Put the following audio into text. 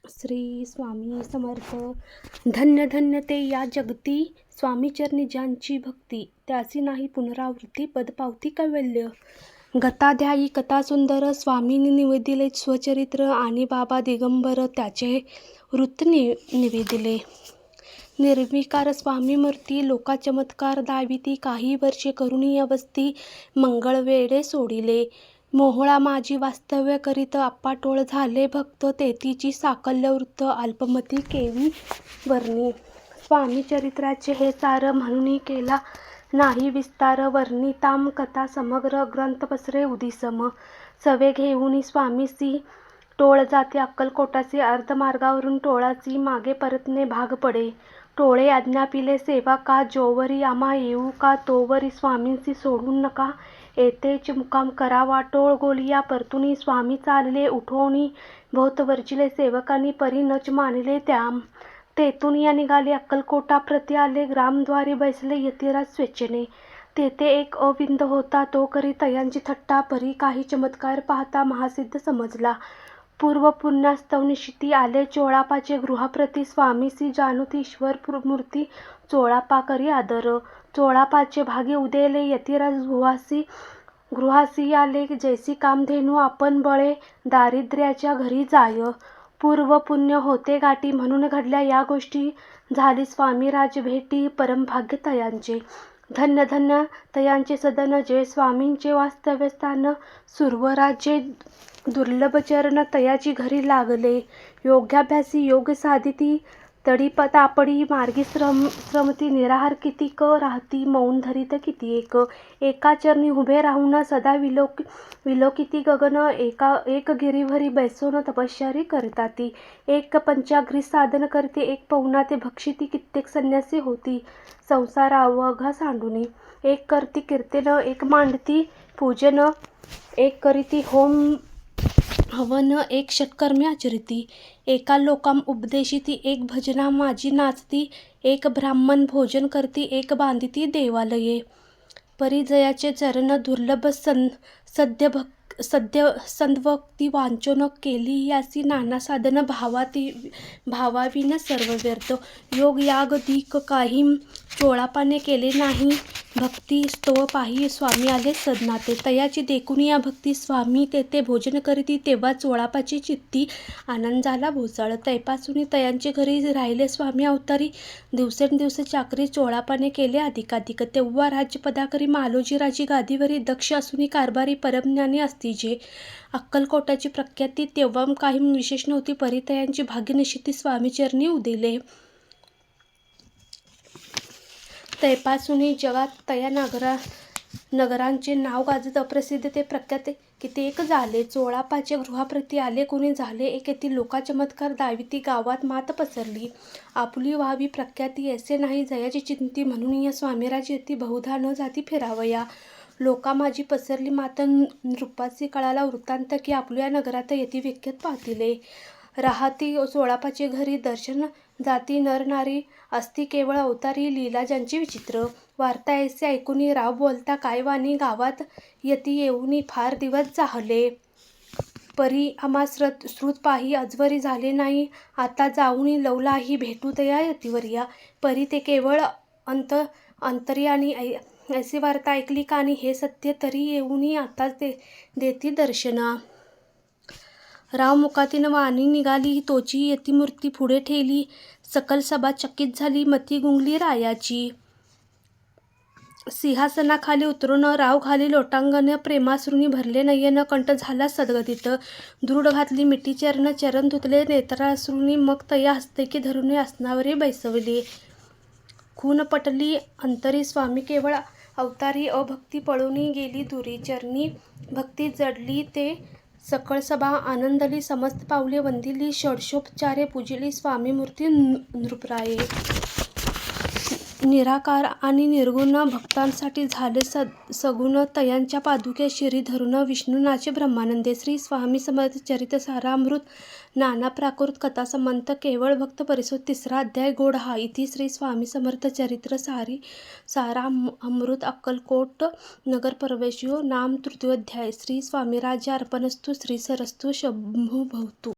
श्री स्वामी समर्थ. धन्य धन्य ते या जगती, स्वामीचरणी ज्यांची भक्ती, त्यासी नाही पुनरावृत्ती, पदपावती कैवल्य. गताध्यायी कथा सुंदर. स्वामींनी निवेदिले स्वचरित्र आणि बाबा दिगंबर त्याचे वृत्त निवेदिले. निर्विकार स्वामीमूर्ती लोका चमत्कार दाविती, काही वर्षे करुणी अवस्थी मंगळवेढे सोडिले. मोहळा माझी वास्तव्य करीत अप्पाटोळ झाले भक्त, तेथीची साकल्य वृत्त अल्पमती केवी वर्णी. स्वामी चरित्राचे हे सार, म्हणून केला नाही विस्तार. वर्णिताम कथा समग्र, ग्रंथ पसरे उदिसम. सवे घेऊन स्वामीसी टोळ जाते अक्कलकोटासी, अर्धमार्गावरून टोळासी मागे परतणे भाग पडे. टोळे आज्ञापिले सेवा का, जोवरी आम्हा येऊ का, तोवरी स्वामींसी सोडू नका, येथेच मुक्काम करावा. टोळ गोलिया परतुनी स्वामी चालले उठोनी, बहुत वर्जिले सेवकांनी परी नच मानिले त्याम. तेथून या निघाले अक्कलकोटा प्रति आले, ग्रामद्वारी बैसले यतिराज स्वेच्छेने. तेथे एक अविंद होता, तो करी तयांची थट्टा, परी काही चमत्कार पाहता महासिद्ध समजला. पूर्व पुण्यास्तव निशिती आले चोळापाचे गृहाप्रती, स्वामीसी जाणूती ईश्वर मूर्ती, चोळापा करी आदर. चोळापाचे भागी उदेले यतिराज गृहासी आले, जैसी कामधेनू आपण बळे, दारिद्र्याच्या घरी जाय. पूर्व पुण्य होते गाठी, म्हणून घडल्या या गोष्टी, झाली स्वामी राज भेटी, परमभाग्य तयांचे. धन्य धन्य तयांचे सदन, जे स्वामींचे वास्तव्य स्थान, सुरवराचे दुर्लभ चरण तयाची घरी लागले. योगाभ्यासी योग साधिती, तडी तापडी मार्गी श्रमती, निराहार कितीक राहती, मौन धरित किती एक. एका चरणी उभे राहून सदा विलोकिती गगन, एक गिरीवरी बैसोन तपश्चर्या करिताती. एक पंचाग्री साधन करती, एक पवनाते भक्षिती, कित्येक संन्यासी होती संसारावघा सांडूनी. एक करती कीर्तन, एक मांडती पूजन, एक करीती होम हवन, एक षटकर्मे आचरिती. एका लोकाम उपदेशिती, एक भजना माझी नाचती, एक ब्राह्मण भोजन करती, एक बांधिती देवालये. परिजयाचे चरण दुर्लभ सद्भक्ती वांछन केली, यासी नाना साधन भावाविन सर्व व्यर्थ. योग याग दीक काही चोळापाने केले नाही, भक्ती स्तव पाही स्वामी आले सदनाते. तयाची देखून या भक्ती स्वामी तेथे भोजन करीती, तेव्हा चोळापाची चित्ती आनंद झाला भोसाळ. तैपासून तयांचे घरी राहिले स्वामी अवतारी, दिवसेंदिवस चाकरी चोळापाने केले अधिकाधिक. तेव्हा राज्यपदाकरी मालोजी राजी गादीवरी, दक्ष असूनी कारभारी परमज्ञानी असतीजे. अक्कलकोटाची प्रख्याती तेव्हा काही विशेष नव्हती, परी तयांची भाग्यनिशिती स्वामीचरणी उदिले. तैपासून जगात तया नगरांचे नाव गाजत, अप्रसिद्ध ते प्रख्यात कित्येक झाले. चोळापाचे गृहाप्रती आले कुणी, झाले एक येथील लोका चमत्कार दाविती, गावात मात पसरली. आपुली व्हावी प्रख्याती, ऐसे नाही जयाची चिंती, म्हणून या स्वामीराज येती बहुधा न जाती फिरावया. लोका माझी पसरली मात, नृपासी कळाला वृत्तांत, की आपुल्या नगरात येती विख्यात पाहतिले. राहती चोळापाचे घरी, दर्शन जाती नर नारी, असती केवळ अवतारी, लीला ज्यांची विचित्र. वार्ता ऐसे ऐकुनी राव बोलता काय वाणी, गावात यती येऊनी फार दिवस जाहले. परी आम्हा श्रुत पाही अजवरी झाले नाही, आता जाऊनी लवलाही भेटू तया यतीवर्या. परी ते केवळ अंतर्यानी, ऐसी वार्ता ऐकली कानी, हे सत्य तरी येऊनी आताच देती दर्शना. राव मुखातीन वाणी निघाली, तोची यतिमूर्ती पुढे ठेली, सकल सभा चकित झाली, मती गुंगली रायाची. सिंहासनाखाली उतरून राव घाली लोटांगण, प्रेमाश्रूंनी भरले नयन, कंठ झाला सद्गदित. धूळ घातली मिठी चरण धुतले नेत्राश्रूंनी, मग तया हस्तकी धरून आसनावरी बैसवले. खून पटली अंतरी, स्वामी केवळ अवतारी, अभक्ती पळून गेली दुरी, चरणी भक्ती जडली ते सकळ सभा आनंदली. समस्त पावले वंदिली, षोडशोपचारे पूजिली, स्वामीमूर्ती नृपराये. निराकार आणि निर्गुण भक्तांसाठी झाले सगुण, तयांच्या पादुके शिरी धरून विष्णू नाचे ब्रह्मानंदे. श्री स्वामी समर्थ चरित सारामृत, नाना प्राकृत कथा संबंध, केवळ भक्त परिसोद. तिसरा अध्याय गोड हा. इति श्री स्वामी समर्थ चरित्र सारामृत अक्कलकोट नगर प्रवेशो नाम तृतीयोऽध्याय. श्री स्वामीराज अर्पणस्तु. श्री सरस्तु शंभू भवतु.